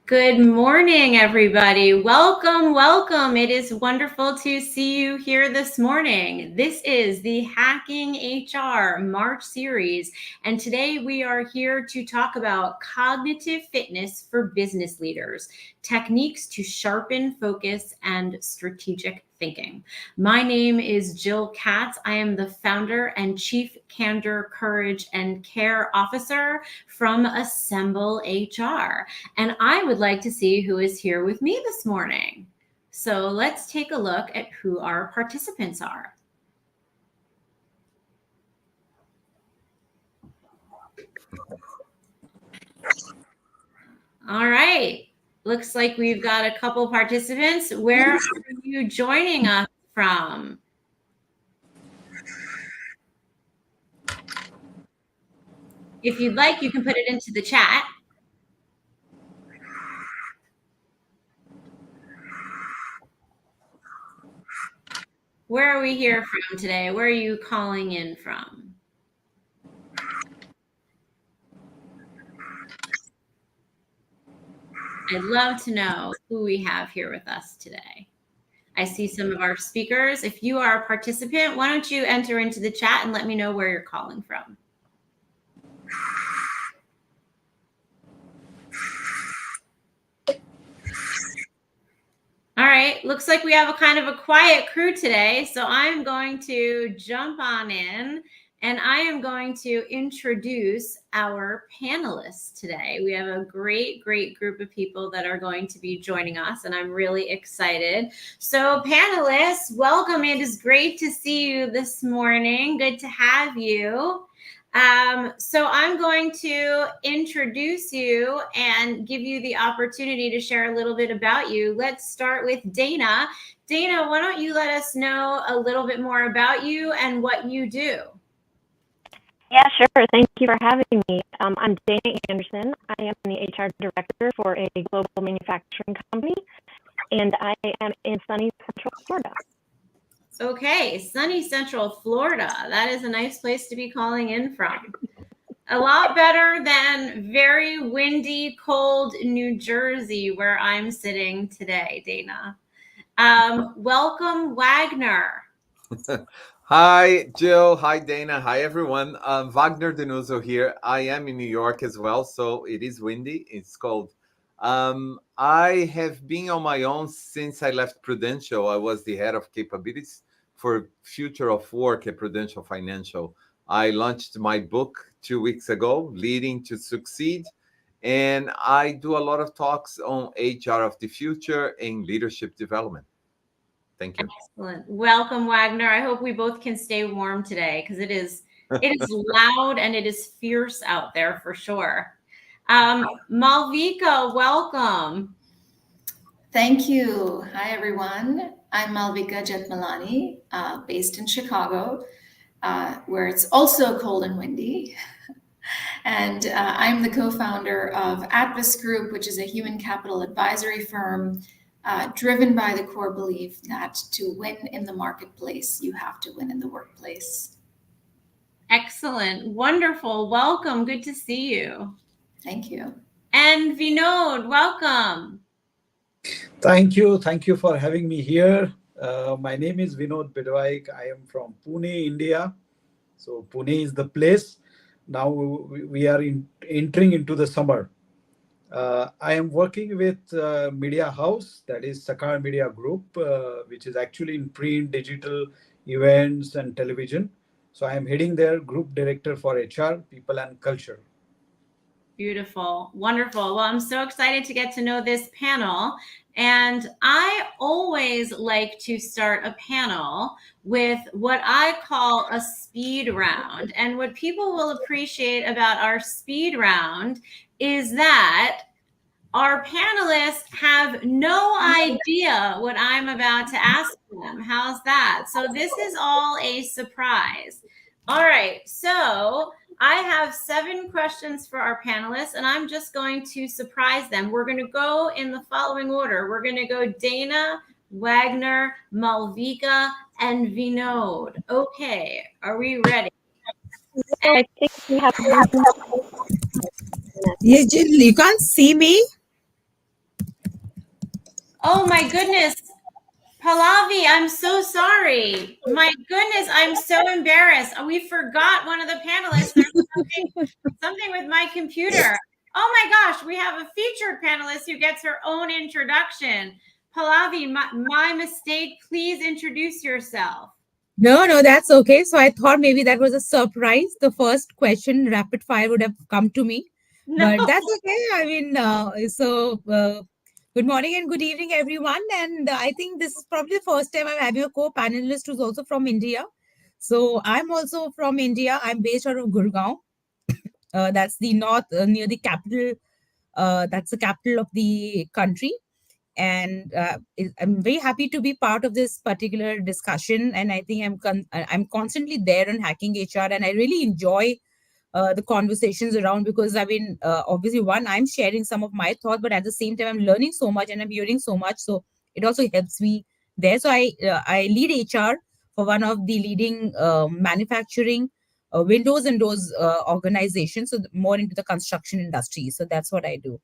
Good morning, everybody. Welcome, welcome. It is wonderful to see you here this morning. This is the Hacking HR March series, and today we are here to talk about cognitive fitness for business leaders, techniques to sharpen focus and strategic thinking. My name is Jill Katz. I am the founder and Chief Candor, Courage, and Care Officer from Assemble HR. And I would like to see who is here with me this morning. So let's take a look at who our participants are. All right. Looks like we've got a couple participants. Where are you joining us from? If you'd like, you can put it into the chat. Where are we here from today? Where are you calling in from? I'd love to know who we have here with us today. I see some of our speakers. If you are a participant, why don't you enter into the chat and let me know where you're calling from. All right, looks like we have a kind of a quiet crew today, so I'm going to jump on in and I am going to introduce our panelists today. We have a great group of people that are going to be joining us, and I'm really excited. So panelists, welcome. It is great to see you this morning. Good to have you. So I'm going to introduce you and give you the opportunity to share a little bit about you. Let's start with Dana. Dana, why don't you let us know a little bit more about you and what you do? Yeah, sure. Thank you for having me. I'm Dana Anderson. I am the HR director for a global manufacturing company, and I am in sunny Central Florida. Okay, sunny Central Florida. That is a nice place to be calling in from. A lot better than very windy, cold New Jersey, where I'm sitting today, Dana. Welcome, Wagner. Hi, Jill. Hi, Dana. Hi, everyone. Wagner Denuso here. I am in New York as well, so it is windy. It's cold. I have been on my own since I left Prudential. I was the head of capabilities for Future of Work at Prudential Financial. I launched my book 2 weeks ago, Leading to Succeed, and I do a lot of talks on HR of the future and leadership development. Thank you. Excellent. Welcome, Wagner. I hope we both can stay warm today because it is loud and it is fierce out there for sure. Malvika, welcome. Thank you. Hi, everyone. I'm Malvika Jetmalani, based in Chicago, where it's also cold and windy. And I'm the co-founder of Atvis Group, which is a human capital advisory firm driven by the core belief that to win in the marketplace, you have to win in the workplace. Excellent. Wonderful. Welcome. Good to see you. Thank you. And Vinod, welcome. Thank you. Thank you for having me here. My name is Vinod Bidwaik. I am from Pune, India. So Pune is the place. Now we are entering into the summer. I am working with media house, that is Sakar Media Group, which is actually in print, digital, events, and television. So I am heading their group director for HR, people, and culture. Beautiful. Wonderful. Well, I'm so excited to get to know this panel. And I always like to start a panel with what I call a speed round. And what people will appreciate about our speed round is that our panelists have no idea what I'm about to ask them. How's that? So this is all a surprise. All right, so I have 7 questions for our panelists, and I'm just going to surprise them. We're going to go in the following order. We're going to go Dana, Wagner, Malvika, and Vinod. Okay, are we ready? I think we have. Yeah, Jill, you can't see me? Oh my goodness. Pallavi, I'm so sorry. My goodness, I'm so embarrassed. We forgot one of the panelists. There's something with my computer. Oh my gosh, we have a featured panelist who gets her own introduction. Pallavi, my mistake. Please introduce yourself. No, that's okay. So I thought maybe that was a surprise. The first question, rapid fire, would have come to me, No. but that's okay. I mean, good morning and good evening, everyone. And I think this is probably the first time I'm having a co-panelist who's also from India. So I'm also from India. I'm based out of Gurgaon. That's the north, near the capital. That's the capital of the country, and I'm very happy to be part of this particular discussion. And I think I'm constantly there on hacking HR, and I really enjoy the conversations around, because I mean, obviously, one, I'm sharing some of my thoughts, but at the same time, I'm learning so much and I'm hearing so much, so it also helps me there. So I lead HR for one of the leading manufacturing windows and doors organizations, so more into the construction industry. So that's what I do.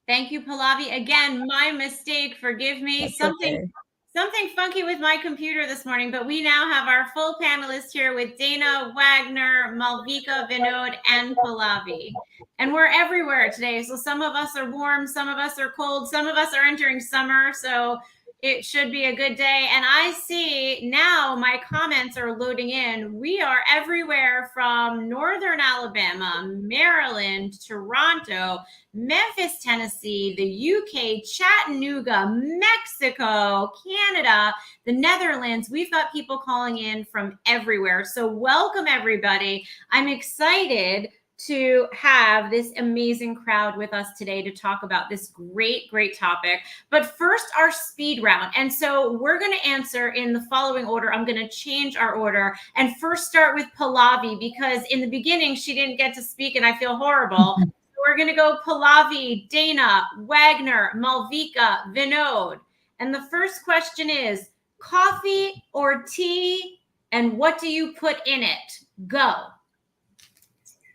Thank you, Pallavi. Again, my mistake. Forgive me. That's okay. Something funky with my computer this morning, but we now have our full panelists here with Dana, Wagner, Malvika, Vinod, and Pallavi. And we're everywhere today. So some of us are warm, some of us are cold, some of us are entering summer. So it should be a good day. And I see now my comments are loading in. We are everywhere from Northern Alabama, Maryland, Toronto, Memphis, Tennessee, the UK, Chattanooga, Mexico, Canada, the Netherlands. We've got people calling in from everywhere. So welcome, everybody. I'm excited to have this amazing crowd with us today to talk about this great topic. But first, our speed round. And so we're going to answer in the following order. I'm going to change our order and first start with Pallavi, because in the beginning, she didn't get to speak and I feel horrible. We're going to go Pallavi, Dana, Wagner, Malvika, Vinod. And the first question is coffee or tea, and what do you put in it? Go.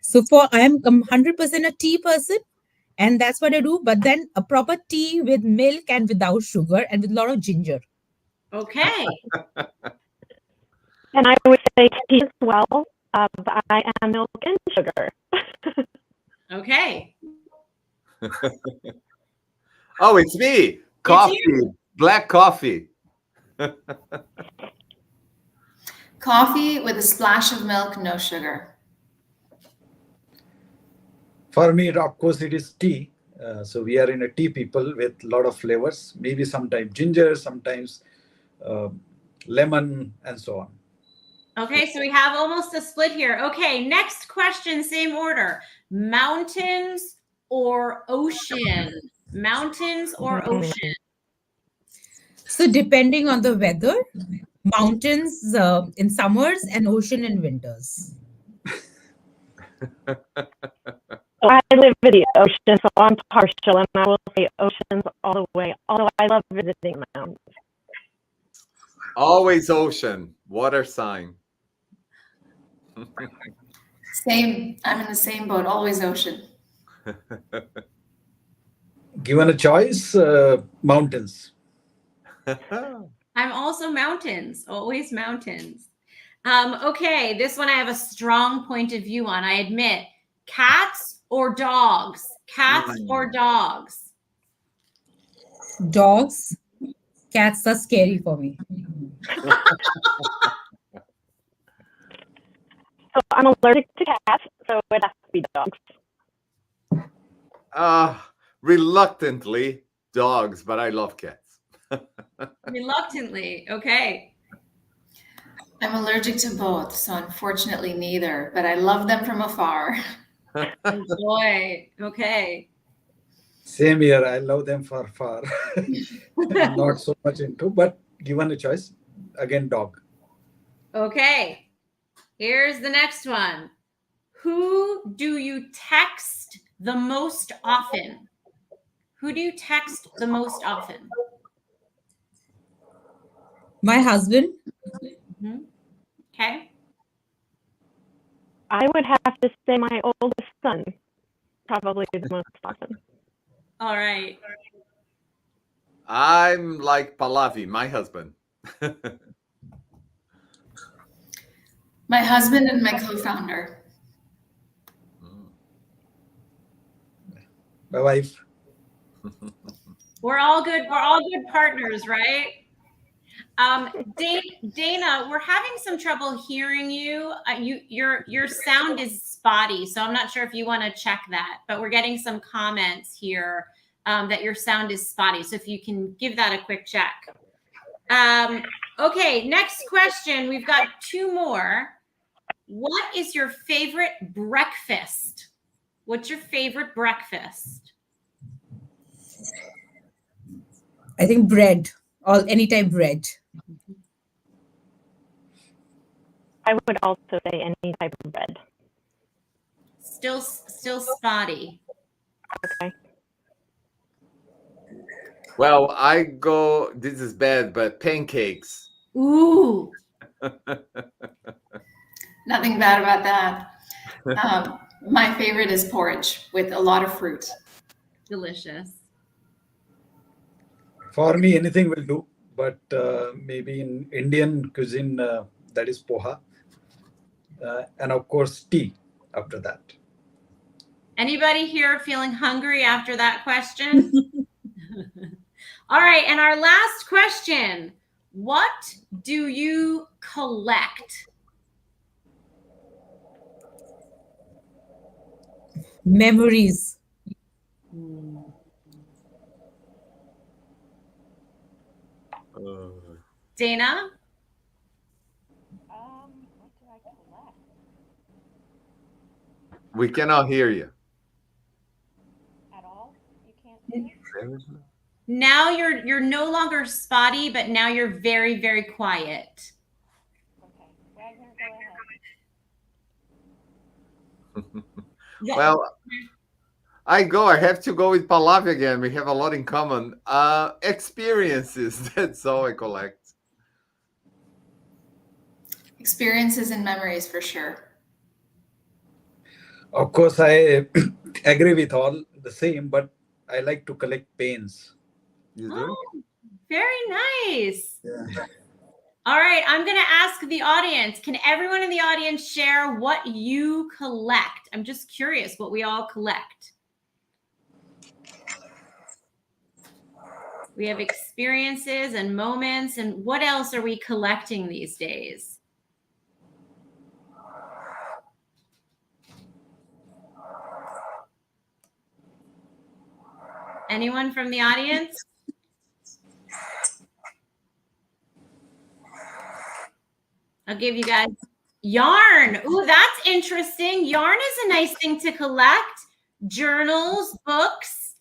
So I'm 100% a tea person, and that's what I do. But then a proper tea with milk and without sugar and with a lot of ginger. Okay. And I would say tea as well, but I am milk and sugar. Okay. Oh, it's me. Coffee, black coffee. Coffee with a splash of milk, no sugar. For me, of course, it is tea. So we are in a tea people with a lot of flavors, maybe sometimes ginger, sometimes lemon, and so on. Okay, so we have almost a split here. Okay, next question, same order. Mountains or ocean? Mountains or ocean? So depending on the weather, mountains in summers and ocean in winters. I live in the ocean, so I'm partial, and I will say oceans all the way, although I love visiting mountains. Always ocean, water sign. Same. I'm in the same boat. Always ocean. Given a choice, mountains. I'm also mountains, always mountains. Okay, this one I have a strong point of view on, I admit. Cats or dogs? Cats or dogs? Dogs. Cats are scary for me. So I'm allergic to cats, so it has to be dogs. Reluctantly, dogs, but I love cats. Reluctantly, okay. I'm allergic to both, so unfortunately neither, but I love them from afar. Oh boy, okay. Same here. I love them from far. Not so much into, but given a choice, again, dog. Okay, here's the next one. Who do you text the most often? Who do you text the most often? My husband. Mm-hmm. Okay. I would have to say my oldest son, probably the most often. All right. I'm like Pallavi, my husband. My husband and my co-founder. My wife. We're all good partners, right? Dana, we're having some trouble hearing you. Your sound is spotty, so I'm not sure if you want to check that. But we're getting some comments here that your sound is spotty. So if you can give that a quick check. Okay, next question. We've got two more. What is your favorite breakfast? What's your favorite breakfast? I think bread, or any type bread. I would also say any type of bread. Still spotty. Okay. Well, I go, this is bad, but pancakes. Ooh. Nothing bad about that. My favorite is porridge with a lot of fruit. Delicious. For me, anything will do, but maybe in Indian cuisine, that is poha. And of course, tea after that. Anybody here feeling hungry after that question? All right, and our last question. What do you collect? Memories. Dana? What do I collect? We cannot hear you. At all? You can't see? Now you're no longer spotty, but now you're very, very quiet. Okay. Wagner, go ahead. Well, I have to go with Pallavi again. We have a lot in common. Experiences, that's all I collect. Experiences and memories for sure. Of course, I agree with all the same, but I like to collect pains. You do? Oh, very nice. Yeah. All right, I'm going to ask the audience. Can everyone in the audience share what you collect? I'm just curious what we all collect. We have experiences and moments, and what else are we collecting these days? Anyone from the audience? I'll give you guys yarn. Ooh, that's interesting. Yarn is a nice thing to collect. Journals, books,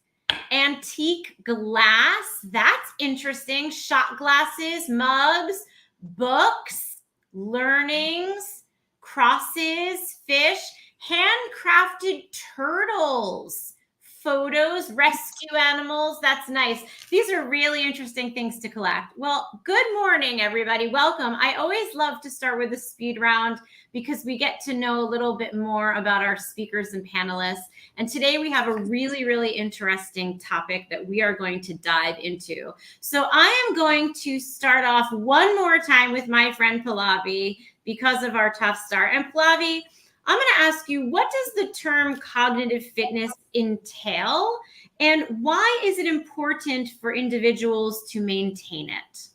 antique glass. That's interesting. Shot glasses, mugs, books, learnings, crosses, fish, handcrafted turtles, photos, rescue animals. That's nice. These are really interesting things to collect. Well, good morning, everybody. Welcome. I always love to start with a speed round because we get to know a little bit more about our speakers and panelists. And today we have a really, really interesting topic that we are going to dive into. So I am going to start off one more time with my friend Pallavi because of our tough start. And Pallavi, I'm going to ask you, what does the term cognitive fitness entail, and why is it important for individuals to maintain it?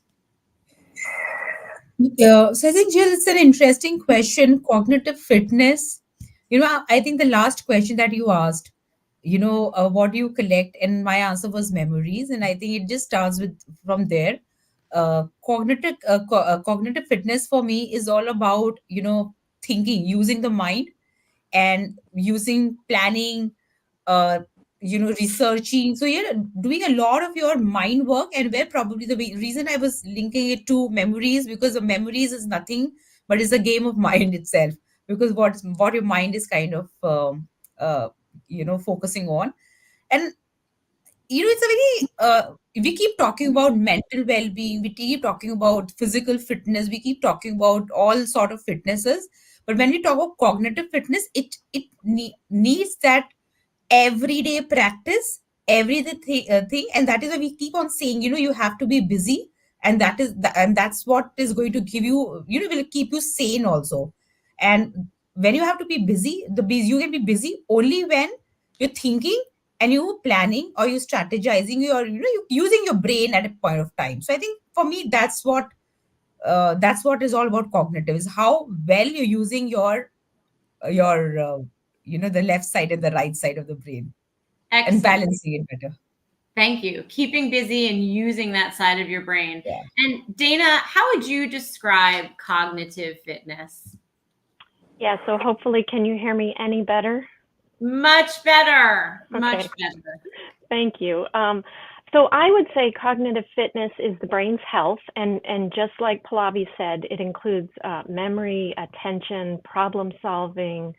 So I think, Jill, it's an interesting question. Cognitive fitness. I think the last question that you asked, what do you collect? And my answer was memories. And I think it just starts from there. Cognitive fitness for me is all about, thinking, using the mind and using planning, researching. So you're doing a lot of your mind work, and where probably the reason I was linking it to memories, because the memories is nothing but it's a game of mind itself, because what your mind is kind of focusing on. And it's a very we keep talking about mental well-being, we keep talking about physical fitness, we keep talking about all sort of fitnesses, but when we talk about cognitive fitness, it needs that everyday practice everything thing, and that is why we keep on saying, you have to be busy, and that's what is going to give you, will keep you sane also. And when you have to be busy, you can be busy only when you're thinking and you planning or you strategizing, you using your brain at a point of time. So I think for me, that's what is all about cognitive, is how well you're using your the left side and the right side of the brain, and Excellent. balancing it better. Thank you. Keeping busy and using that side of your brain. Yeah. And Dana, how would you describe cognitive fitness? Yeah, so hopefully, can you hear me any better? Much better. Much Okay. better. Thank you. So I would say cognitive fitness is the brain's health, and just like Pallavi said, it includes memory, attention, problem solving,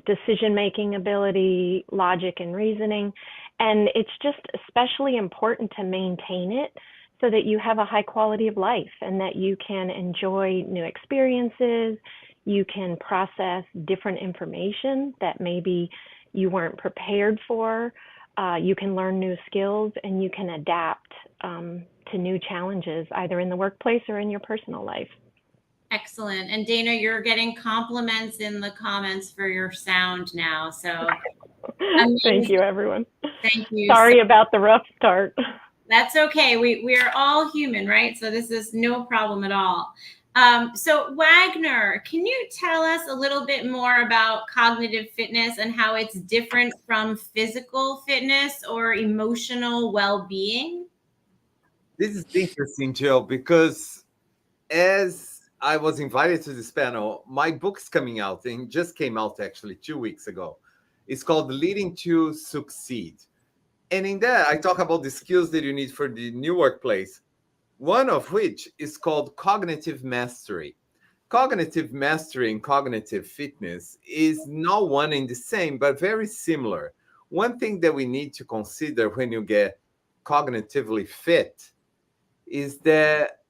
decision-making ability, logic and reasoning. And it's just especially important to maintain it so that you have a high quality of life and that you can enjoy new experiences, you can process different information that maybe you weren't prepared for, you can learn new skills, and you can adapt to new challenges, either in the workplace or in your personal life. Excellent. And Dana, you're getting compliments in the comments for your sound now. So Thank you, everyone. Thank you. Sorry about the rough start. That's okay. We're all human, right? So this is no problem at all. So Wagner, can you tell us a little bit more about cognitive fitness and how it's different from physical fitness or emotional well-being? This is interesting, Jill, because as I was invited to this panel, my book's coming out and just came out actually 2 weeks ago. It's called Leading to Succeed. And in that, I talk about the skills that you need for the new workplace, one of which is called cognitive mastery. Cognitive mastery and cognitive fitness is not one and the same, but very similar. One thing that we need to consider when you get cognitively fit is that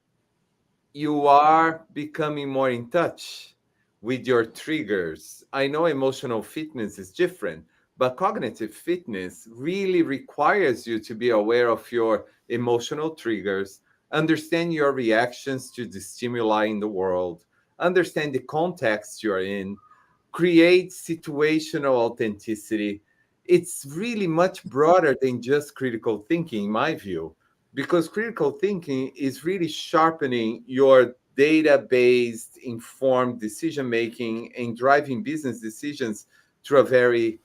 you are becoming more in touch with your triggers. I know emotional fitness is different, but cognitive fitness really requires you to be aware of your emotional triggers, understand your reactions to the stimuli in the world, understand the context you're in, create situational authenticity. It's really much broader than just critical thinking, in my view, because critical thinking is really sharpening your data-based informed decision making and driving business decisions through a very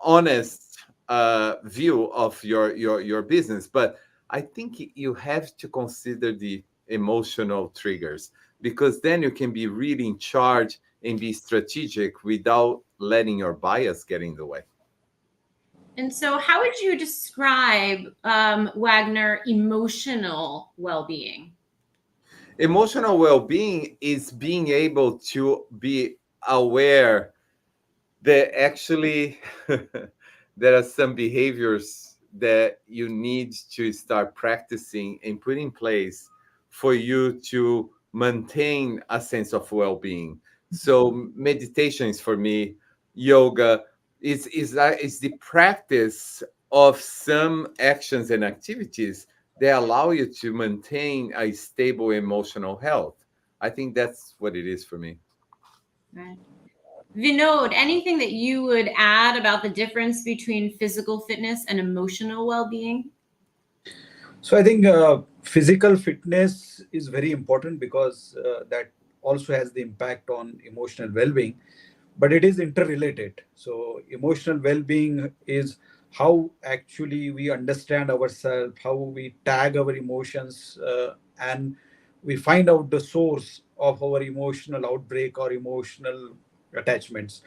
honest view of your business. But I think you have to consider the emotional triggers, because then you can be really in charge and be strategic without letting your bias get in the way. And so how would you describe, Wagner, emotional well-being? Emotional well-being is being able to be aware that actually there are some behaviors that you need to start practicing and put in place for you to maintain a sense of well-being. So meditation is for me, yoga is the practice of some actions and activities that allow you to maintain a stable emotional health. I think that's what it is for me. Right. Vinod, anything that you would add about the difference between physical fitness and emotional well-being? So I think physical fitness is very important because that also has the impact on emotional well-being, but it is interrelated. So emotional well-being is how actually we understand ourselves, how we tag our emotions, and we find out the source of our emotional outbreak or emotional attachments,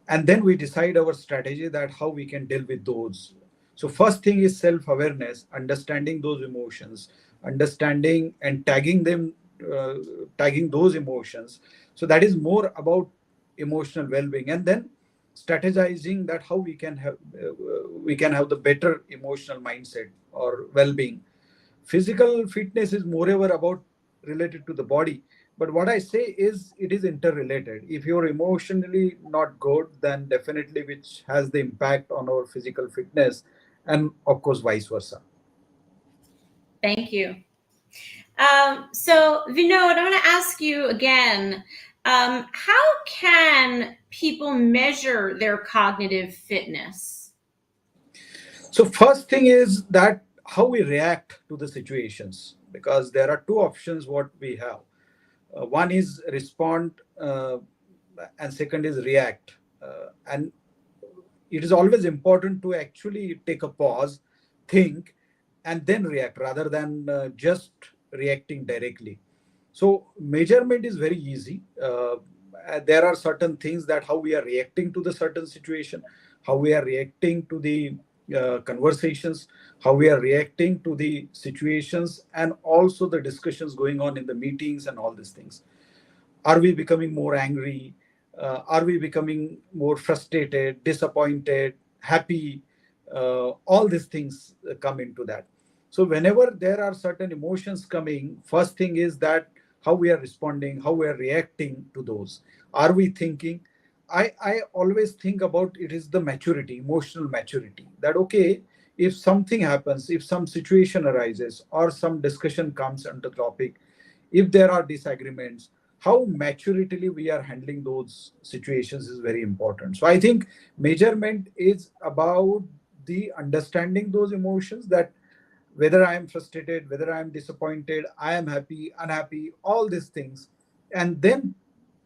and then we decide our strategy that how we can deal with those. So first thing is self-awareness, understanding those emotions, understanding and tagging them, uh, tagging those emotions. So that is more about emotional well-being, and then strategizing that how we can have the better emotional mindset or well-being. Physical fitness is moreover about related to the body. But what I say is it is interrelated. If you're emotionally not good, then definitely which has the impact on our physical fitness, and of course vice versa. Thank you. So Vinod, I want to ask you again, how can people measure their cognitive fitness? So first thing is that how we react to the situations, because there are two options what we have. One is respond, and second is react. And it is always important to actually take a pause, think, and then react rather than just reacting directly. So measurement is very easy. There are certain things that how we are reacting to the certain situation, how we are reacting to the conversations, how we are reacting to the situations, and also the discussions going on in the meetings and all these things. Are we becoming more angry? Are we becoming more frustrated, disappointed, happy? All these things come into that. So whenever there are certain emotions coming, first thing is that how we are responding, how we are reacting to those. Are we thinking? I always think about it is the maturity, emotional maturity. That okay, if something happens, if some situation arises or some discussion comes on the topic, if there are disagreements, how maturely we are handling those situations is very important. So I think measurement is about the understanding those emotions, that whether I am frustrated, whether I am disappointed, I am happy, unhappy, all these things, and then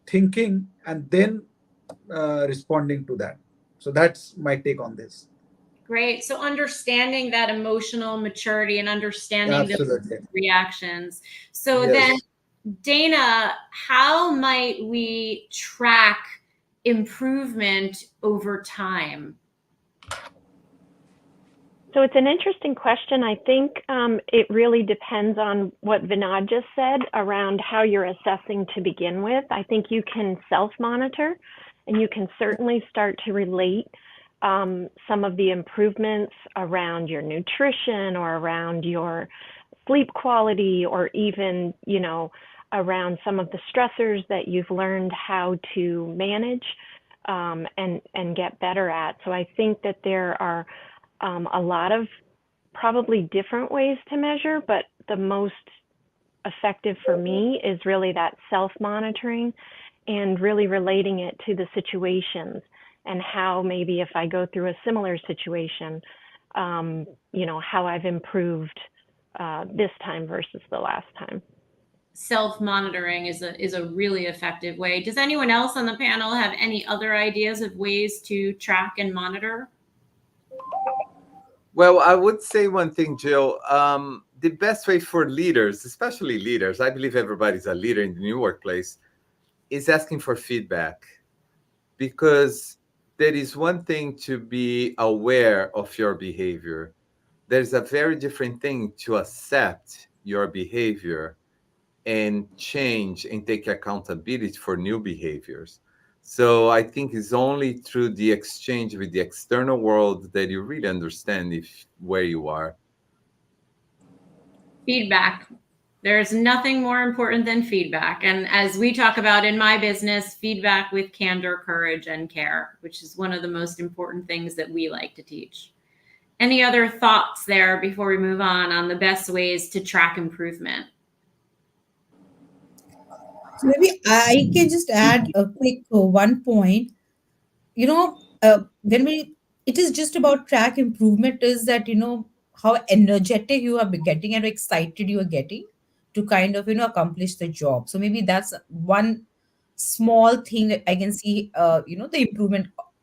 thinking and then responding to that. So that's my take on this. Great. So understanding that emotional maturity and understanding the Absolutely. reactions. So then, Yes. Dana, how might we track improvement over time? So it's an interesting question. I think it really depends on what Vinod just said around how you're assessing to begin with. I think you can self-monitor, and you can certainly start to relate some of the improvements around your nutrition or around your sleep quality, or even, around some of the stressors that you've learned how to manage and get better at. So I think that there are a lot of probably different ways to measure, but the most effective for me is really that self-monitoring and really relating it to the situations, and how maybe if I go through a similar situation, how I've improved this time versus the last time. Self-monitoring is a really effective way. Does anyone else on the panel have any other ideas of ways to track and monitor? Well, I would say one thing, Jill. The best way for leaders, especially leaders, I believe everybody's a leader in the new workplace, is asking for feedback. Because there is one thing to be aware of your behavior. There's a very different thing to accept your behavior and change and take accountability for new behaviors. So I think it's only through the exchange with the external world that you really understand where you are. Feedback. There's nothing more important than feedback. And as we talk about in my business, feedback with candor, courage, and care, which is one of the most important things that we like to teach. Any other thoughts there before we move on the best ways to track improvement? So maybe I can just add a quick one point. When it is just about track improvement, is that, how energetic you are getting and excited you are getting to kind of, accomplish the job. So maybe that's one small thing that I can see, the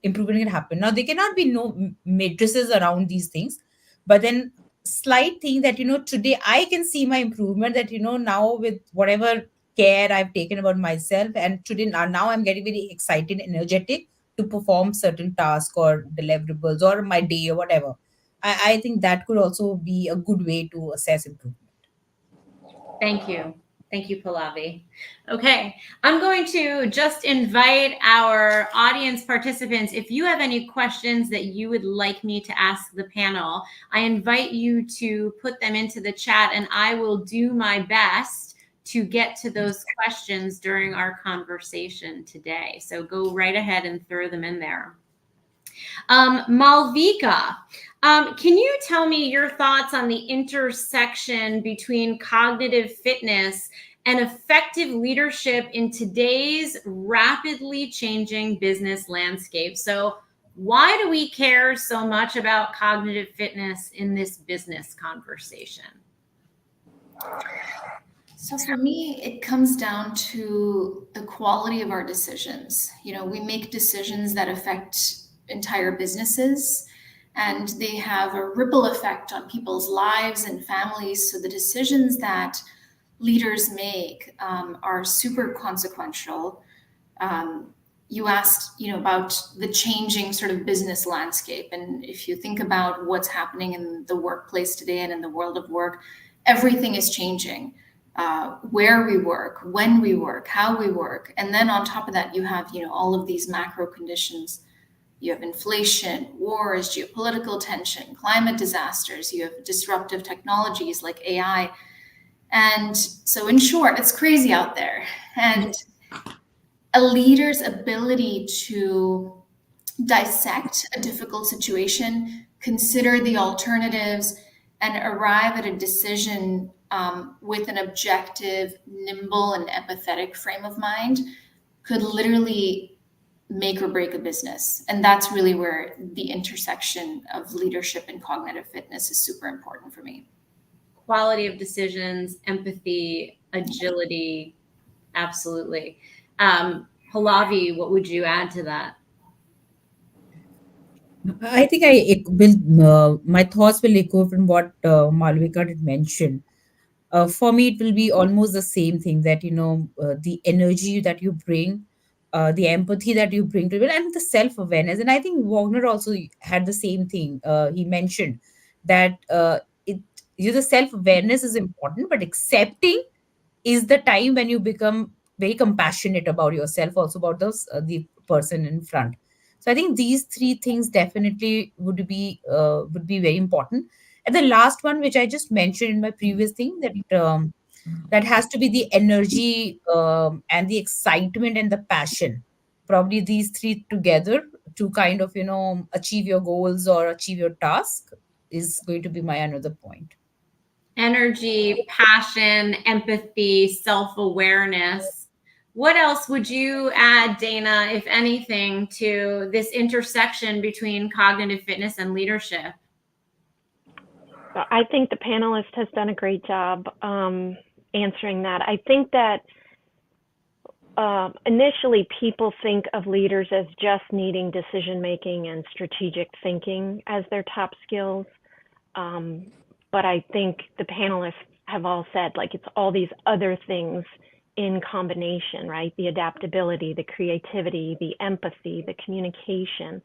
improvement can happen. Now, there cannot be no matrices around these things, but then slight thing that, today I can see my improvement, that, now with whatever care I've taken about myself, and today now I'm getting very excited, energetic to perform certain tasks or deliverables or my day or whatever. I think that could also be a good way to assess improvement. Thank you. Thank you, Pallavi. Okay, I'm going to just invite our audience participants. If you have any questions that you would like me to ask the panel, I invite you to put them into the chat, and I will do my best to get to those questions during our conversation today. So go right ahead and throw them in there. Malvika, can you tell me your thoughts on the intersection between cognitive fitness and effective leadership in today's rapidly changing business landscape? So why do we care so much about cognitive fitness in this business conversation? So for me, it comes down to the quality of our decisions. We make decisions that affect entire businesses, and they have a ripple effect on people's lives and families. So the decisions that leaders make are super consequential. You asked, about the changing sort of business landscape. And if you think about what's happening in the workplace today and in the world of work, everything is changing. Where we work, when we work, how we work. And then on top of that, you have, all of these macro conditions. You have inflation, wars, geopolitical tension, climate disasters. You have disruptive technologies like AI. And so in short, it's crazy out there. And a leader's ability to dissect a difficult situation, consider the alternatives, and arrive at a decision with an objective, nimble, and empathetic frame of mind could literally make or break a business. And that's really where the intersection of leadership and cognitive fitness is super important for me. Quality of decisions, empathy, agility, absolutely. Pallavi, what would you add to that? I think my thoughts will echo from what Malvika did mention. For me, it will be almost the same thing that, the energy that you bring, the empathy that you bring to it, and the self awareness. And I think Wagner also had the same thing. He mentioned that the self awareness is important, but accepting is the time when you become very compassionate about yourself, also about the person in front. So I think these three things definitely would be very important. And the last one, which I just mentioned in my previous thing, that has to be the energy, and the excitement and the passion. Probably these three together to kind of achieve your goals or achieve your task is going to be my another point. Energy, passion, empathy, self-awareness. What else would you add, Dana, if anything, to this intersection between cognitive fitness and leadership? I think the panelist has done a great job answering that. I think that initially people think of leaders as just needing decision making and strategic thinking as their top skills. But I think the panelists have all said, like, it's all these other things in combination, right? The adaptability, the creativity, the empathy, the communication.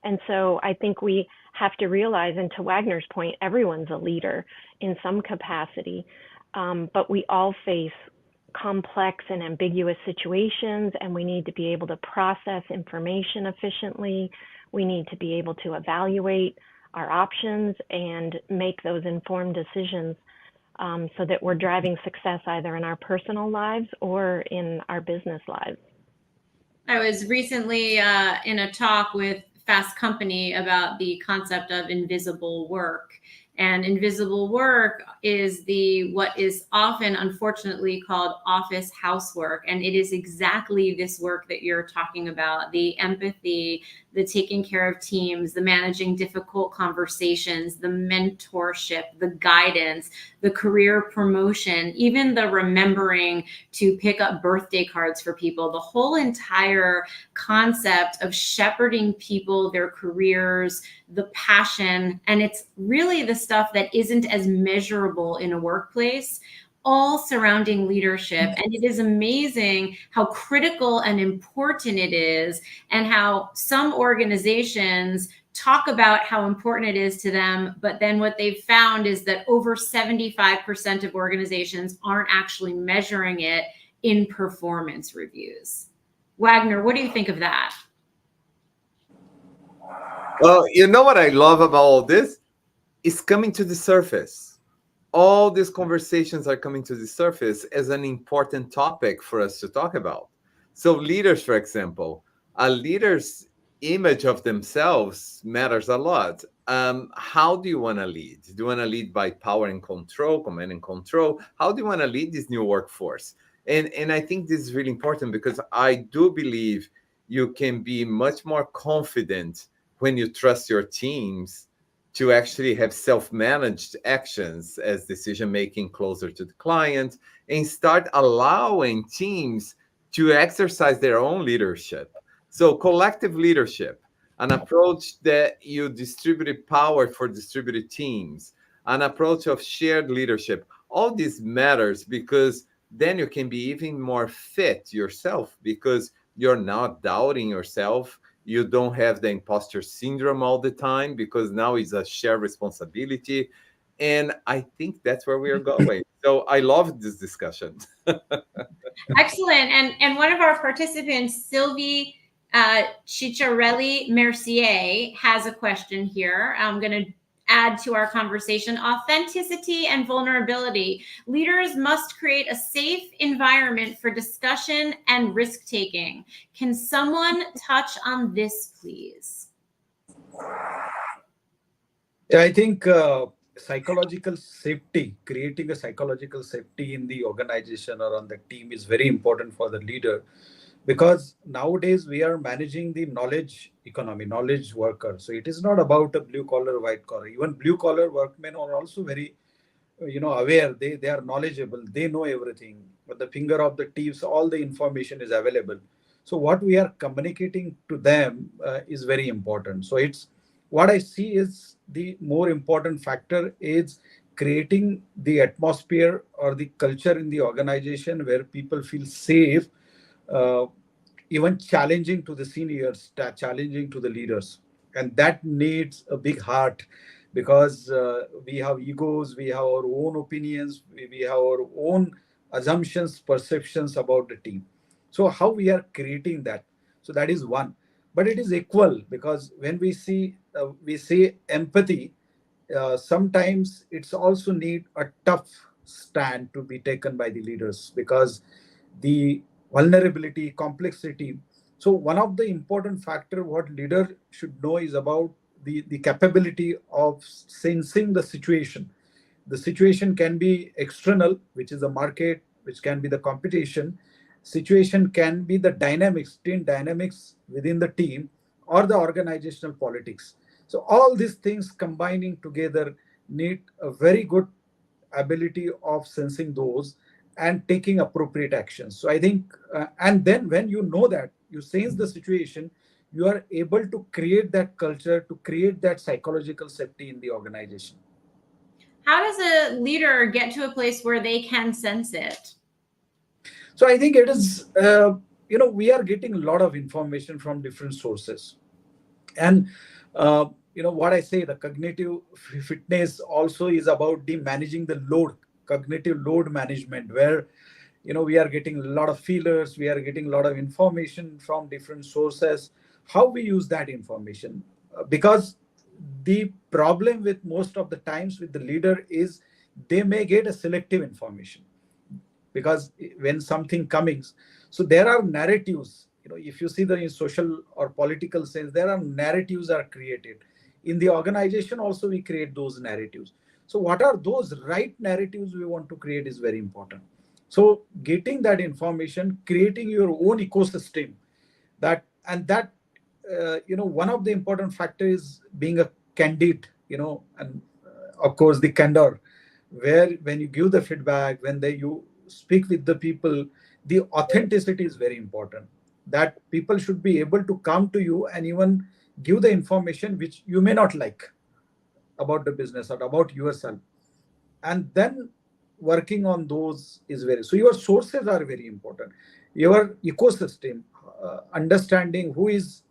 And so I think we have to realize, and to Wagner's point, everyone's a leader in some capacity, but we all face complex and ambiguous situations, and we need to be able to process information efficiently. We need to be able to evaluate our options and make those informed decisions so that we're driving success either in our personal lives or in our business lives. I was recently in a talk with Fast Company about the concept of invisible work. And invisible work is what is often, unfortunately, called office housework. And it is exactly this work that you're talking about: the empathy, the taking care of teams, the managing difficult conversations, the mentorship, the guidance, the career promotion, even the remembering to pick up birthday cards for people. The whole entire concept of shepherding people, their careers, the passion, and it's really the stuff that isn't as measurable in a workplace, all surrounding leadership. And it is amazing how critical and important it is, and how some organizations talk about how important it is to them, but then what they've found is that over 75% of organizations aren't actually measuring it in performance reviews. Wagner, what do you think of that? Well, you know what I love about all this? It's coming to the surface. all these conversations are coming to the surface as an important topic for us to talk about. So, leaders, for example, a leader's image of themselves matters a lot. How do you want to lead? Do you want to lead by power and control, command and control? How do you want to lead this new workforce? And I think this is really important because I do believe you can be much more confident when you trust your teams to actually have self-managed actions as decision making closer to the client and start allowing teams to exercise their own leadership. So collective leadership, an approach that you distributed power for distributed teams, an approach of shared leadership, all this matters because then you can be even more fit yourself because you're not doubting yourself. You don't have the imposter syndrome all the time because now it's a shared responsibility. And I think that's where we are going. So I love this discussion. Excellent. And one of our participants, Sylvie Cicciarelli Mercier, has a question here. I'm going to add to our conversation: authenticity and vulnerability. Leaders must create a safe environment for discussion and risk taking. Can someone touch on this, please? Yeah, I think psychological safety, creating a psychological safety in the organization or on the team is very important for the leader, because nowadays we are managing the knowledge economy, knowledge worker. So it is not about a blue collar, white collar. Even blue collar workmen are also very aware. They are knowledgeable, they know everything. But the finger of the thieves, all the information is available. So what we are communicating to them is very important. So it's what I see is the more important factor is creating the atmosphere or the culture in the organization where people feel safe, uh, even challenging to the seniors, challenging to the leaders. And that needs a big heart, because we have egos, we have our own opinions, we have our own assumptions, perceptions about the team. So how we are creating that? So that is one. But it is equal, because when we say empathy, sometimes it's also need a tough stand to be taken by the leaders, because the vulnerability, complexity. So one of the important factor what leader should know is about the capability of sensing the situation. The situation can be external, which is the market, which can be the competition. Situation can be the dynamics, team dynamics within the team, or the organizational politics. So all these things combining together need a very good ability of sensing those and taking appropriate actions. So I think, and then when you know that, you sense the situation, you are able to create that culture, to create that psychological safety in the organization. How does a leader get to a place where they can sense it? So I think it is, we are getting a lot of information from different sources. And what I say, the cognitive fitness also is about the managing the load, cognitive load management, where we are getting a lot of feelers, we are getting a lot of information from different sources. How we use that information, because the problem with most of the times with the leader is they may get a selective information, because when something comes, so there are narratives. If you see the in social or political sense, there are narratives are created in the organization. Also we create those narratives. So what are those right narratives we want to create is very important. So getting that information, creating your own ecosystem, that and that one of the important factors is being a candid, and of course the candor, where when you give the feedback, when you speak with the people, the authenticity is very important. That people should be able to come to you and even give the information which you may not like about the business or about yourself, and then working on those is very. So your sources are very important, your ecosystem, understanding who is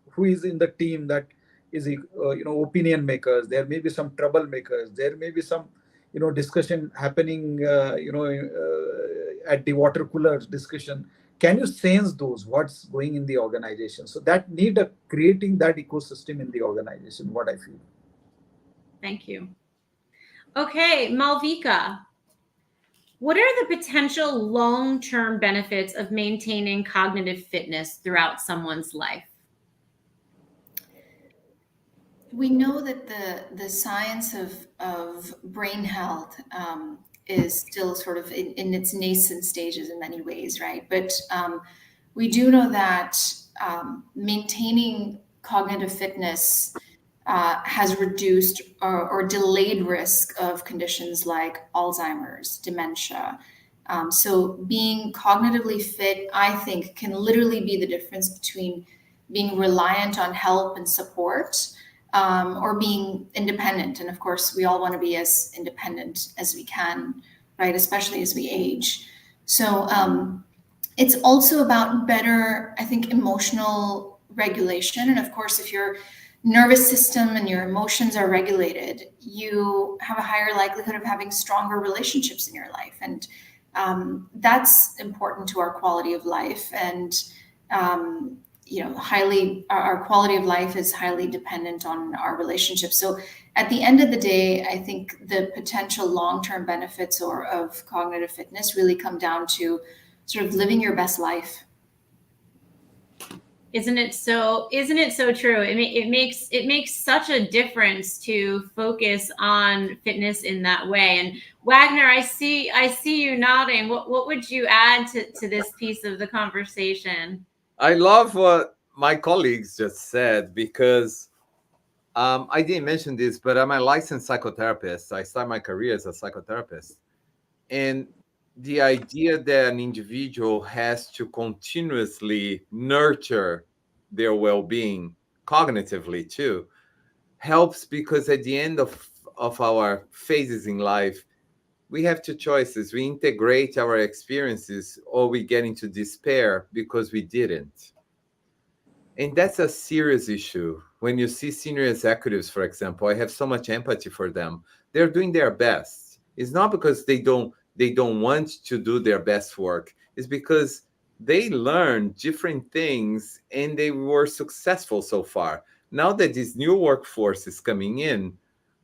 in the team, that is opinion makers. There may be some troublemakers, there may be some discussion happening, at the water coolers discussion. Can you sense those what's going in the organization? So that need a creating that ecosystem in the organization, what I feel. Thank you. Okay, Malvika, What are the potential long-term benefits of maintaining cognitive fitness throughout someone's life? We know that the science of brain health is still sort of in its nascent stages in many ways, right? But we do know that maintaining cognitive fitness has reduced or delayed risk of conditions like Alzheimer's, dementia. So being cognitively fit, I think, can literally be the difference between being reliant on help and support or being independent. And of course, we all want to be as independent as we can, right? Especially as we age. So it's also about better, I think, emotional regulation. And of course, if your nervous system and your emotions are regulated, you have a higher likelihood of having stronger relationships in your life. And that's important to our quality of life. And highly our quality of life is highly dependent on our relationships. So at the end of the day, I think the potential long-term benefits of cognitive fitness really come down to sort of living your best life. Isn't it so true? It makes such a difference to focus on fitness in that way. And Wagner, I see you nodding. What would you add to this piece of the conversation? I love what my colleagues just said because I didn't mention this, but I'm a licensed psychotherapist. I started my career as a psychotherapist. And the idea that an individual has to continuously nurture their well-being cognitively too helps, because at the end of our phases in life, we have two choices. We integrate our experiences, or we get into despair because we didn't. And that's a serious issue. When you see senior executives, for example, I have so much empathy for them. They're doing their best. It's not because they don't want to do their best work. It's because they learned different things and they were successful so far. Now that this new workforce is coming in,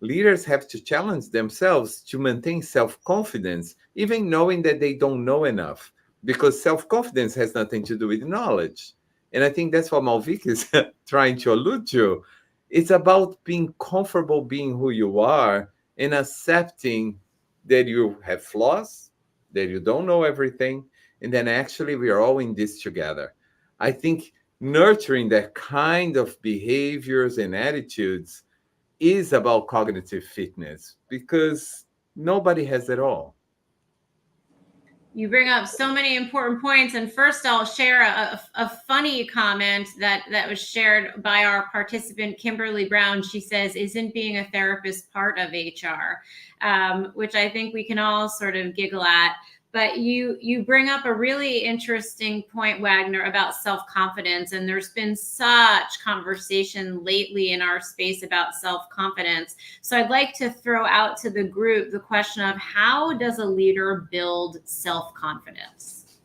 leaders have to challenge themselves to maintain self-confidence, even knowing that they don't know enough, because self-confidence has nothing to do with knowledge. And I think that's what Malvik is trying to allude to. It's about being comfortable being who you are and accepting that you have flaws, that you don't know everything, and then actually we are all in this together. I think nurturing that kind of behaviors and attitudes is about cognitive fitness, because nobody has it all. You bring up so many important points. And first, I'll share a funny comment that was shared by our participant, Kimberly Brown. She says, "Isn't being a therapist part of HR?" Which I think we can all sort of giggle at. But you bring up a really interesting point, Wagner, about self-confidence. And there's been such conversation lately in our space about self-confidence. So I'd like to throw out to the group the question of, how does a leader build self-confidence?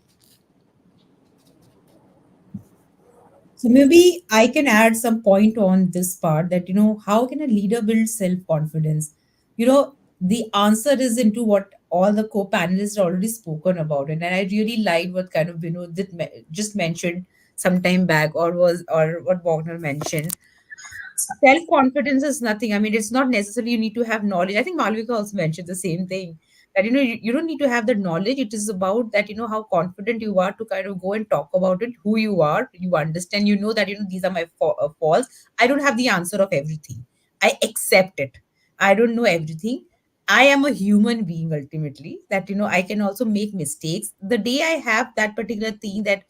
So maybe I can add some point on this part that, how can a leader build self-confidence? The answer is into what all the co-panelists already spoken about. And I really liked what kind of, just mentioned some time back, or what Wagner mentioned. Self-confidence is nothing. I mean, it's not necessarily you need to have knowledge. I think Malvika also mentioned the same thing, that you don't need to have the knowledge. It is about that, how confident you are to kind of go and talk about it, who you are. You understand, that these are my faults. I don't have the answer of everything. I accept it. I don't know everything. I am a human being ultimately, that I can also make mistakes. The day I have that particular thing, that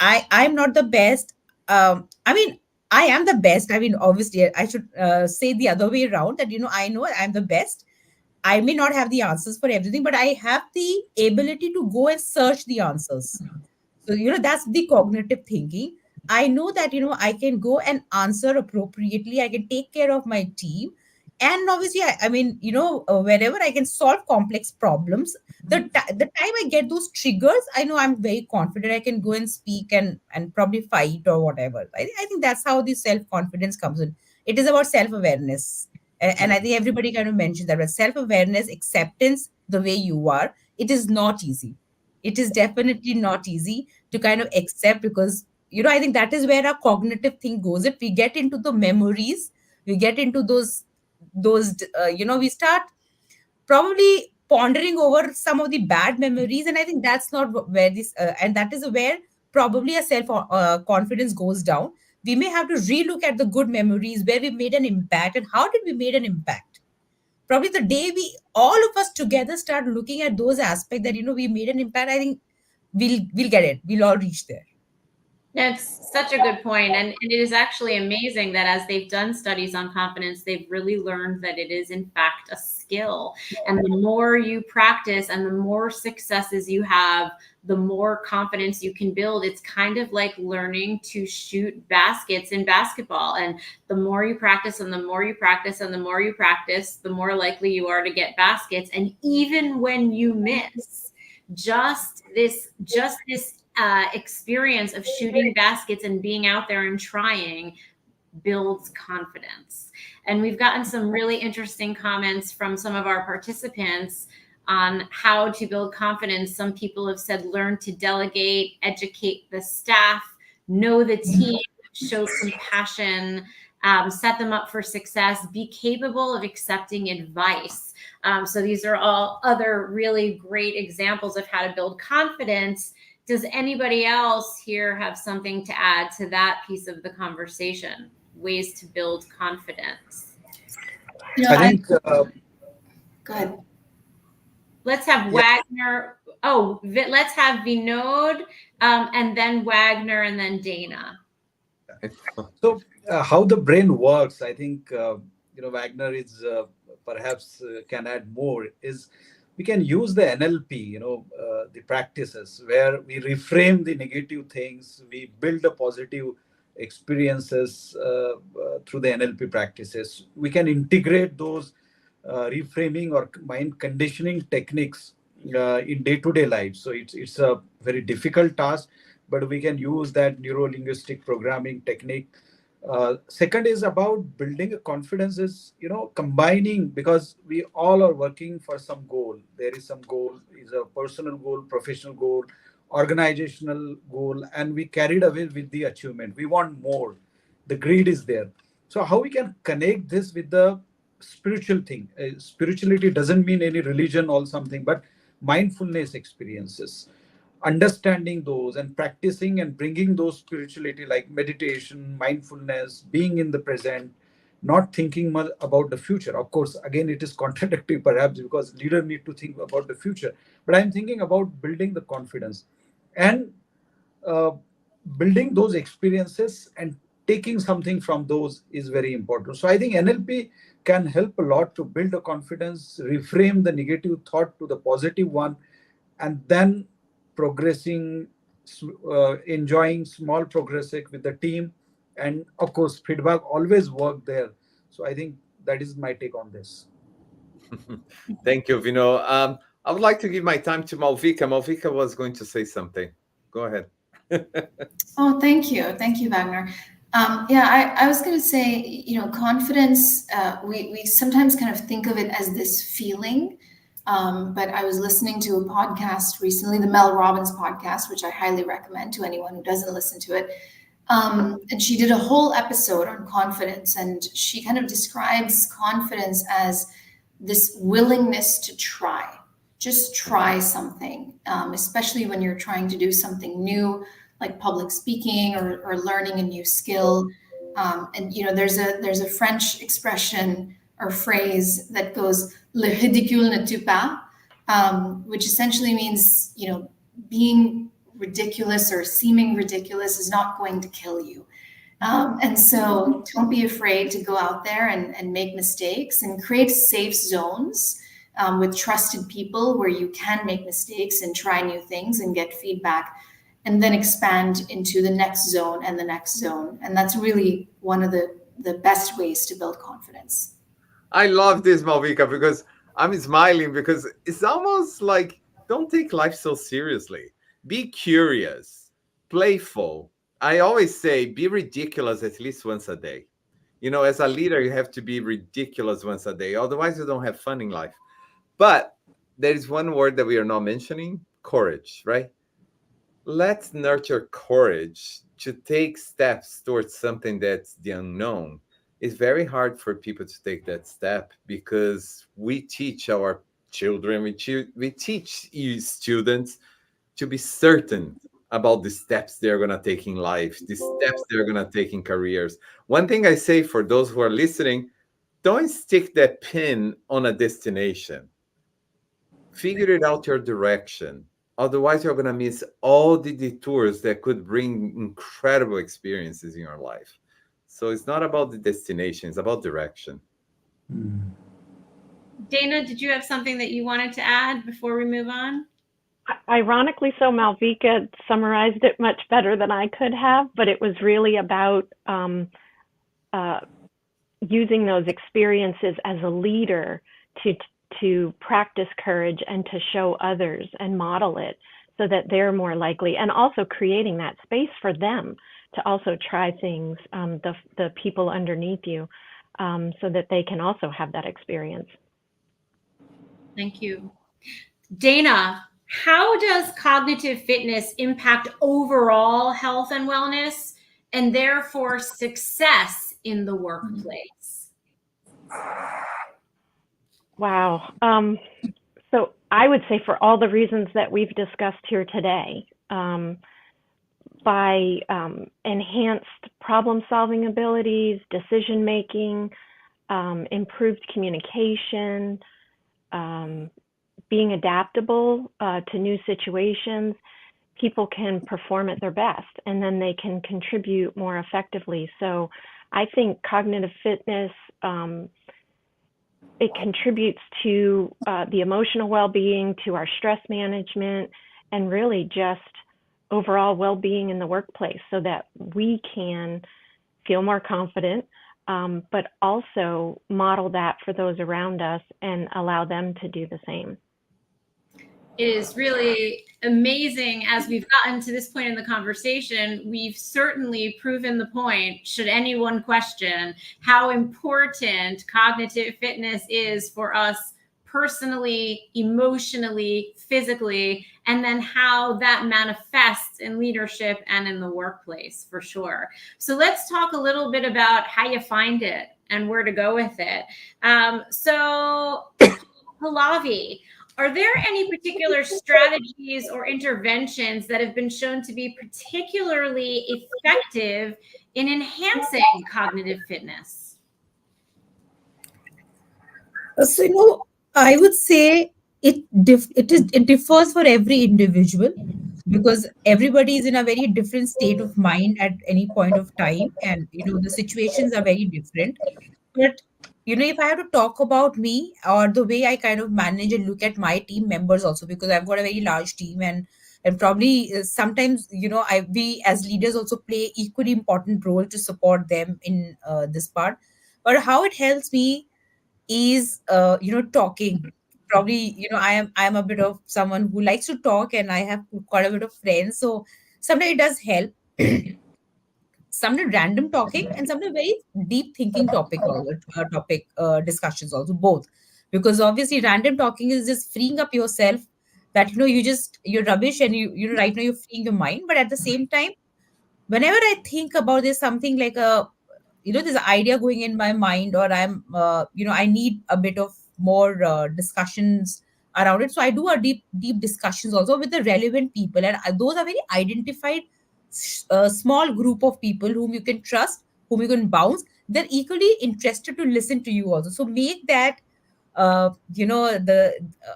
I'm not the best. I mean, I am the best. I mean, obviously, I should say the other way around, that I know I'm the best. I may not have the answers for everything, but I have the ability to go and search the answers. So, that's the cognitive thinking. I know that, I can go and answer appropriately. I can take care of my team. And obviously, I mean, wherever I can solve complex problems, the time I get those triggers, I know I'm very confident. I can go and speak and probably fight or whatever. I think that's how the self confidence comes in. It is about self awareness. And I think everybody kind of mentioned that, but self awareness, acceptance, the way you are, it is not easy. It is definitely not easy to kind of accept, because I think that is where our cognitive thing goes. If we get into the memories, we get into those we start probably pondering over some of the bad memories, and I think that's not where this and that is where probably a self confidence goes down. We may have to relook at the good memories where we made an impact, and how did we made an impact. Probably the day we all of us together start looking at those aspects that we made an impact, I think we'll get it, we'll all reach there. That's such a good point. And it is actually amazing that as they've done studies on confidence, they've really learned that it is, in fact, a skill. And the more you practice and the more successes you have, the more confidence you can build. It's kind of like learning to shoot baskets in basketball. And the more you practice and the more you practice and the more you practice, the more likely you are to get baskets. And even when you miss, just this experience of shooting baskets and being out there and trying builds confidence. And we've gotten some really interesting comments from some of our participants on how to build confidence. Some people have said, learn to delegate, educate the staff, know the team, show compassion, set them up for success, be capable of accepting advice. So these are all other really great examples of how to build confidence. Does anybody else here have something to add to that piece of the conversation? Ways to build confidence. I think. Go ahead. Let's have Wagner. Let's have Vinod, and then Wagner, and then Dana. So, how the brain works, I think Wagner is perhaps can add more. Is we can use the NLP, the practices where we reframe the negative things, we build a positive experiences through the NLP practices. We can integrate those reframing or mind conditioning techniques in day-to-day life. So it's a very difficult task, but we can use that neuro-linguistic programming technique. Second is about building a confidence is, combining, because we all are working for some goal. There is some goal, is a personal goal, professional goal, organizational goal, and we carried away with the achievement. We want more. The greed is there. So how we can connect this with the spiritual thing? Spirituality doesn't mean any religion or something, but mindfulness experiences, understanding those and practicing and bringing those spirituality like meditation, mindfulness, being in the present, not thinking much about the future. Of course, again, it is contradictory perhaps, because leader need to think about the future, but I'm thinking about building the confidence and uh, building those experiences and taking something from those is very important. So I think NLP can help a lot to build a confidence, reframe the negative thought to the positive one, and then progressing, enjoying small progress with the team, and of course feedback always work there. So I think that is my take on this. Thank you, Vino. I would like to give my time to Malvika. Malvika was going to say something. Go ahead. Oh, thank you. Thank you, Wagner. I was going to say, confidence, we sometimes kind of think of it as this feeling. But I was listening to a podcast recently, the Mel Robbins podcast, which I highly recommend to anyone who doesn't listen to it. And she did a whole episode on confidence, and she kind of describes confidence as this willingness to try. Just try something, especially when you're trying to do something new, like public speaking or learning a new skill. There's a French expression or phrase that goes "le ridicule ne tue pas," which essentially means being ridiculous or seeming ridiculous is not going to kill you. And so don't be afraid to go out there and make mistakes and create safe zones with trusted people where you can make mistakes and try new things and get feedback, and then expand into the next zone and the next zone. And that's really one of the best ways to build confidence. I love this, Malvika, because I'm smiling because it's almost like don't take life so seriously. Be curious, playful. I always say be ridiculous at least once a day. As a leader, you have to be ridiculous once a day. Otherwise, you don't have fun in life. But there is one word that we are not mentioning: courage, right? Let's nurture courage to take steps towards something that's the unknown. It's very hard for people to take that step because we teach our children, we teach you students to be certain about the steps they're going to take in life, the steps they're going to take in careers. One thing I say for those who are listening: don't stick that pin on a destination. Figure it out your direction. Otherwise, you're going to miss all the detours that could bring incredible experiences in your life. So it's not about the destination, it's about direction. Mm. Dana, did you have something that you wanted to add before we move on? Ironically, so Malvika summarized it much better than I could have, but it was really about uh, using those experiences as a leader to practice courage and to show others and model it so that they're more likely, and also creating that space for them to also try things, the people underneath you, so that they can also have that experience. Thank you. Dana, how does cognitive fitness impact overall health and wellness and therefore success in the workplace? Wow. So I would say for all the reasons that we've discussed here today, by enhanced problem solving abilities, decision making, improved communication, being adaptable to new situations, people can perform at their best and then they can contribute more effectively. So I think cognitive fitness, it contributes to the emotional well-being, to our stress management, and really just overall well-being in the workplace so that we can feel more confident, but also model that for those around us and allow them to do the same. It is really amazing as we've gotten to this point in the conversation. We've certainly proven the point, should anyone question how important cognitive fitness is for us personally, emotionally, physically, and then how that manifests in leadership and in the workplace for sure. So let's talk a little bit about how you find it and where to go with it. So Pallavi, are there any particular strategies or interventions that have been shown to be particularly effective in enhancing cognitive fitness? So, I would say it differs for every individual because everybody is in a very different state of mind at any point of time, and the situations are very different. But if I have to talk about me or the way I kind of manage and look at my team members also, because I've got a very large team, and probably sometimes I we as leaders also play equally important role to support them in this part. But how it helps me is talking. Probably I am a bit of someone who likes to talk, and I have quite a bit of friends, so sometimes it does help. Sometimes random talking and sometimes very deep thinking topic discussions also, both, because obviously random talking is just freeing up yourself, that you're rubbish, and right now you're freeing your mind. But at the same time, whenever I think about this, something like a there's an idea going in my mind, or I need a bit of more discussions around it, so I do a deep discussions also with the relevant people, and those are very identified small group of people whom you can trust, whom you can bounce. They're equally interested to listen to you also, so make that the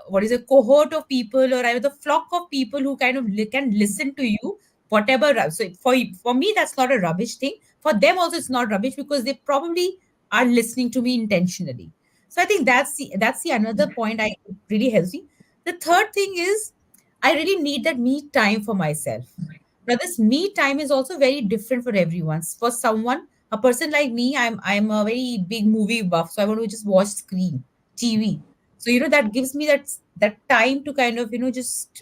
what is a cohort of people, or either the flock of people who kind of can listen to you, whatever. So for me, that's not a rubbish thing. For them also, it's not rubbish, because they probably are listening to me intentionally. So I think that's the another point I really helps me. The third thing is, I really need that me time for myself. Now, this me time is also very different for everyone. For someone, a person like me, I'm a very big movie buff, so I want to just watch screen TV. So that gives me that time to kind of just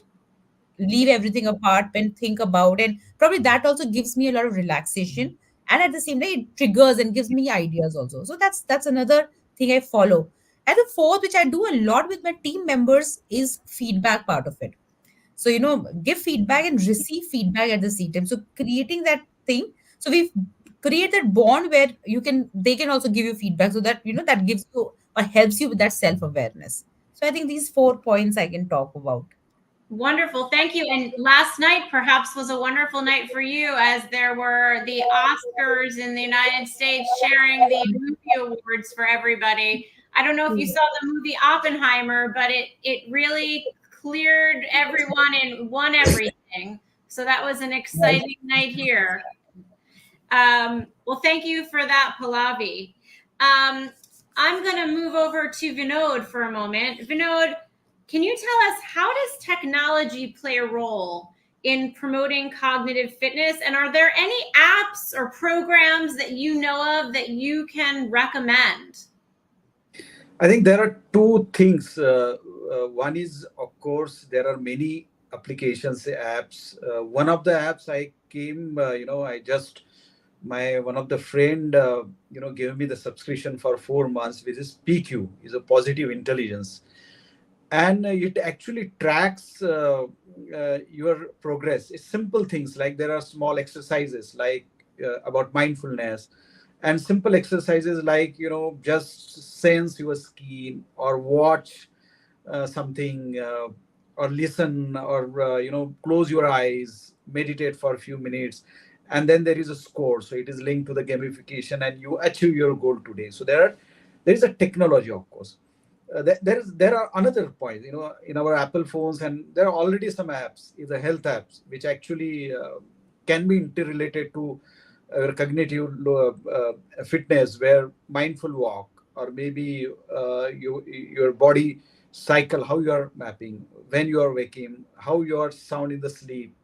leave everything apart and think about, and probably that also gives me a lot of relaxation, and at the same time it triggers and gives me ideas also. So that's another thing I follow. And the fourth, which I do a lot with my team members, is feedback part of it. So, give feedback and receive feedback at the same time. So creating that thing. So we create that bond where they can also give you feedback, so that, that gives you or helps you with that self-awareness. So I think these 4 points I can talk about. Wonderful. Thank you. And last night perhaps was a wonderful night for you, as there were the Oscars in the United States sharing the movie awards for everybody. I don't know if you saw the movie Oppenheimer, but it really cleared everyone and won everything. So that was an exciting night here. Well, thank you for that, Pallavi. I'm going to move over to Vinod for a moment. Vinod, can you tell us, how does technology play a role in promoting cognitive fitness? And are there any apps or programs that you know of that you can recommend? I think there are two things. One is, of course, there are many applications, apps. One of the apps I came, I just my one of the friend, gave me the subscription for 4 months, which is PQ, is a positive intelligence, and it actually tracks your progress. It's simple things like there are small exercises like about mindfulness, and simple exercises like just sense your skin or watch something, or listen, or close your eyes, meditate for a few minutes, and then there is a score, so it is linked to the gamification and you achieve your goal today. So there is a technology, of course. There are another points, in our Apple phones, and there are already some apps, is the health apps, which actually can be interrelated to cognitive fitness, where mindful walk, or maybe your body cycle, how you are mapping, when you are waking, how you are sound in the sleep,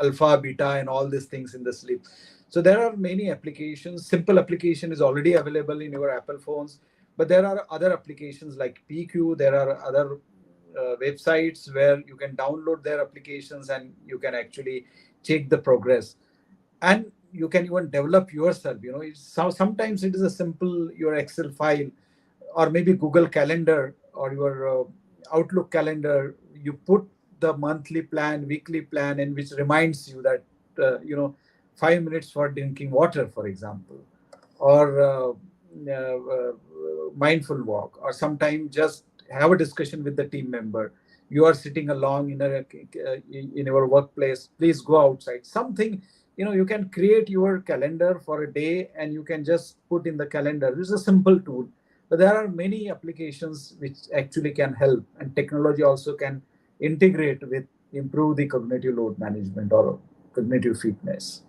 alpha, beta, and all these things in the sleep. So there are many applications. Simple application is already available in your Apple phones, but there are other applications like PQ. There are other websites where you can download their applications and you can actually check the progress, and you can even develop yourself. Sometimes it is a simple your Excel file, or maybe Google Calendar, or your Outlook calendar. You put the monthly plan, weekly plan, and which reminds you that 5 minutes for drinking water, for example, or mindful walk, or sometimes just have a discussion with the team member. You are sitting along in your workplace, please go outside, something. You can create your calendar for a day, and you can just put in the calendar. This is a simple tool, but there are many applications which actually can help, and technology also can integrate with improve the cognitive load management or cognitive fitness.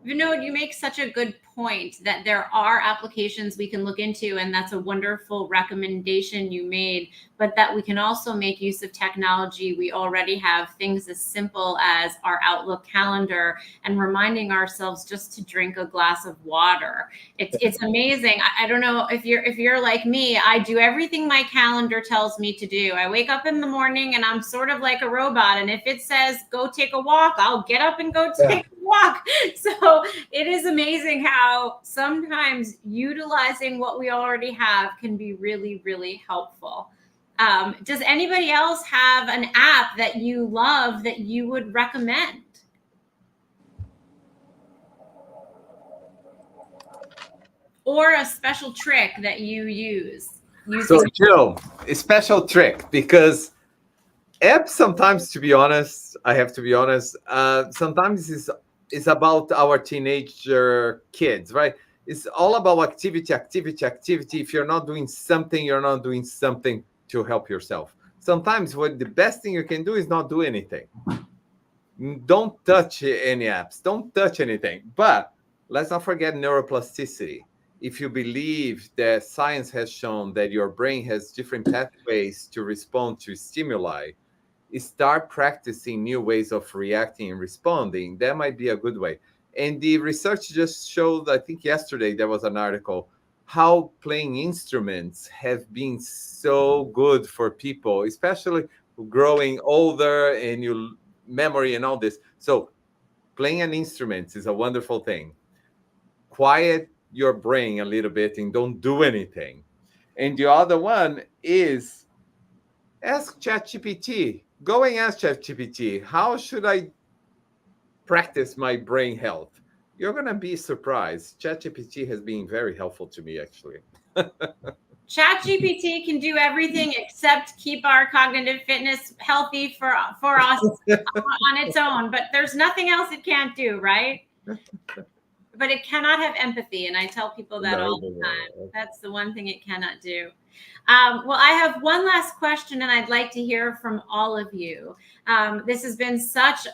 Vinod, you make such a good point that there are applications we can look into, and that's a wonderful recommendation you made, but that we can also make use of technology. We already have things as simple as our Outlook calendar and reminding ourselves just to drink a glass of water. It's amazing. I don't know if you're like me. I do everything my calendar tells me to do. I wake up in the morning and I'm sort of like a robot, and if it says go take a walk, I'll get up and go take a walk. So it is amazing how sometimes utilizing what we already have can be really, really helpful. Does anybody else have an app that you love that you would recommend? Or a special trick that you use? So, Jill, a special trick, because apps sometimes, to be honest, I have to be honest, sometimes it's about our teenager kids, right? It's all about activity, activity, activity. If you're not doing something, you're not doing something to help yourself. Sometimes what the best thing you can do is not do anything. Don't touch any apps. Don't touch anything. But let's not forget neuroplasticity. If you believe that science has shown that your brain has different pathways to respond to stimuli, start practicing new ways of reacting and responding. That might be a good way. And the research just showed, I think yesterday there was an article, how playing instruments have been so good for people, especially growing older and your memory and all this. So playing an instrument is a wonderful thing. Quiet your brain a little bit and don't do anything. And the other one is ask ChatGPT. Go and ask ChatGPT, how should I practice my brain health? You're going to be surprised. ChatGPT has been very helpful to me, actually. ChatGPT can do everything except keep our cognitive fitness healthy for us on its own, but there's nothing else it can't do, right? But it cannot have empathy, and I tell people that all the time. That's the one thing it cannot do. Well, I have one last question, and I'd like to hear from all of you. This has been such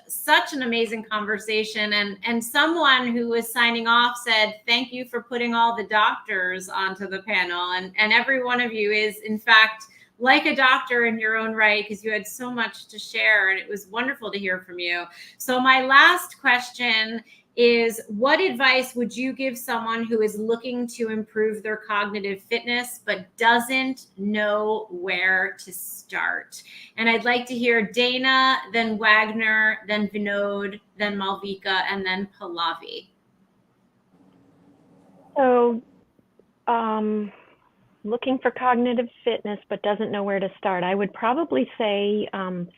an amazing conversation, and someone who was signing off said, thank you for putting all the doctors onto the panel, and every one of you is, in fact, like a doctor in your own right, because you had so much to share, and it was wonderful to hear from you. So my last question is, what advice would you give someone who is looking to improve their cognitive fitness but doesn't know where to start? And I'd like to hear Dana, then Wagner, then Vinod, then Malvika, and then Pallavi. So, looking for cognitive fitness but doesn't know where to start, I would probably say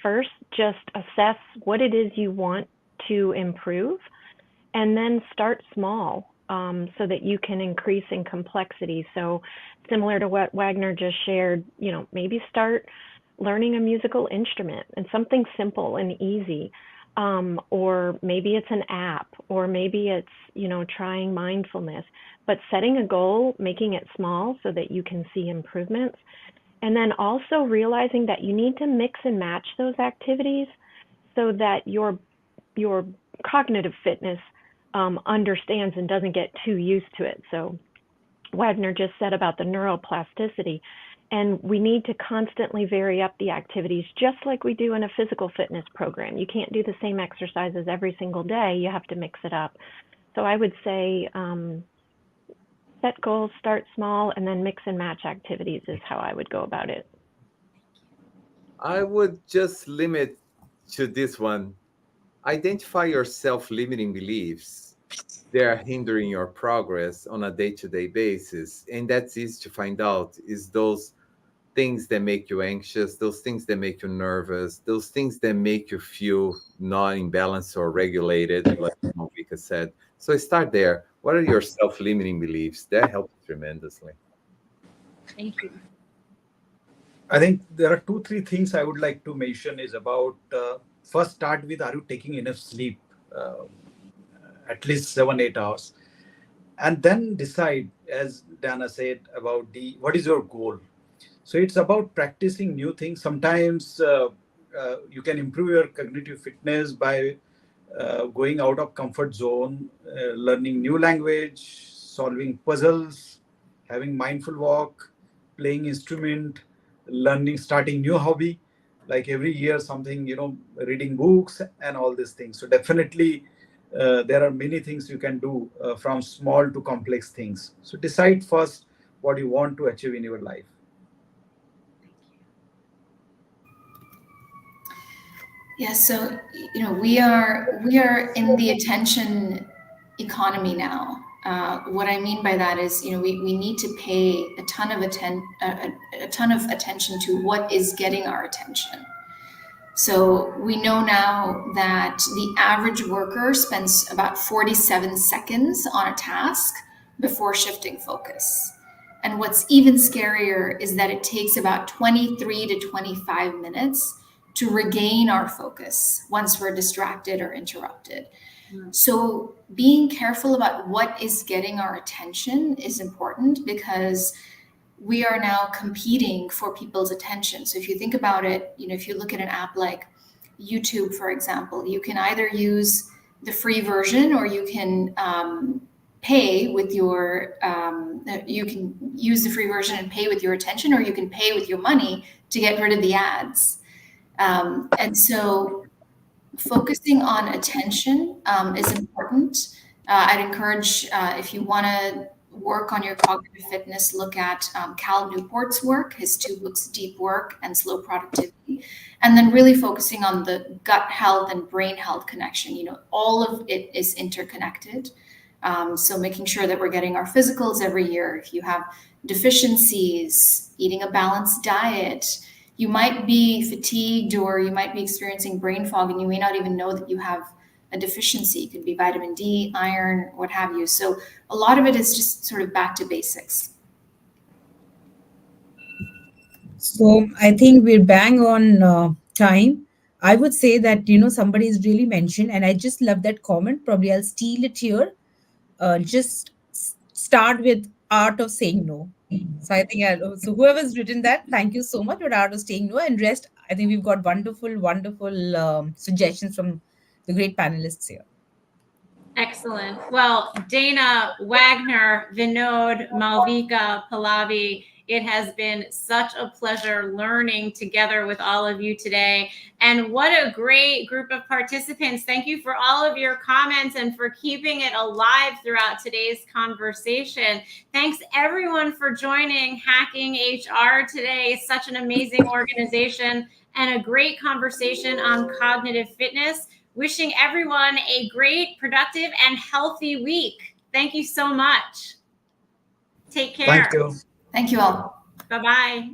first, just assess what it is you want to improve, and then start small so that you can increase in complexity. So similar to what Wagner just shared, maybe start learning a musical instrument and something simple and easy. Or maybe it's an app, or maybe it's, trying mindfulness, but setting a goal, making it small so that you can see improvements. And then also realizing that you need to mix and match those activities so that your cognitive fitness understands and doesn't get too used to it. So Wagner just said about the neuroplasticity, and we need to constantly vary up the activities just like we do in a physical fitness program. You can't do the same exercises every single day. You have to mix it up. So I would say set goals, start small, and then mix and match activities is how I would go about it. I would just limit to this one. Identify your self-limiting beliefs. They are hindering your progress on a day-to-day basis. And that's easy to find out, is those things that make you anxious, those things that make you nervous, those things that make you feel not in balance or regulated, like Malvika said. So start there. What are your self-limiting beliefs? That helps tremendously. Thank you. I think there are 2-3 things I would like to mention is about first start with, are you taking enough sleep? At least 7-8 hours. And then decide, as Dana said, about what is your goal. So it's about practicing new things. Sometimes you can improve your cognitive fitness by going out of comfort zone, learning new language, solving puzzles, having mindful walk, playing instrument, starting new hobby, like every year something, reading books and all these things. So definitely there are many things you can do from small to complex things. So decide first what you want to achieve in your life. Yeah, so we are in the attention economy now. What I mean by that is, we need to pay a ton of attention to what is getting our attention. So we know now that the average worker spends about 47 seconds on a task before shifting focus. And what's even scarier is that it takes about 23 to 25 minutes to regain our focus once we're distracted or interrupted. So being careful about what is getting our attention is important, because we are now competing for people's attention. So if you think about it, if you look at an app like YouTube, for example, you can either use the free version, or you can pay with your, you can use the free version and pay with your attention, or you can pay with your money to get rid of the ads. And so focusing on attention is important. I'd encourage, if you want to work on your cognitive fitness, look at Cal Newport's work, his 2 books, Deep Work and Slow Productivity, and then really focusing on the gut health and brain health connection. All of it is interconnected. So making sure that we're getting our physicals every year. If you have deficiencies, eating a balanced diet, you might be fatigued or you might be experiencing brain fog and you may not even know that you have a deficiency. It could be vitamin D, iron, what have you. So a lot of it is just sort of back to basics. So I think we're bang on time. I would say that, somebody's really mentioned, and I just love that comment. Probably I'll steal it here. Just start with art of saying no. So I think so whoever's written that, thank you so much for art of saying no. And rest, I think we've got wonderful suggestions from the great panelists here. Excellent. Well, Dana, Wagner, Vinod, Malvika, Pallavi, it has been such a pleasure learning together with all of you today. And what a great group of participants. Thank you for all of your comments and for keeping it alive throughout today's conversation. Thanks everyone for joining Hacking HR today. Such an amazing organization and a great conversation on cognitive fitness. Wishing everyone a great, productive, and healthy week. Thank you so much. Take care. Thank you. Thank you all. Bye-bye.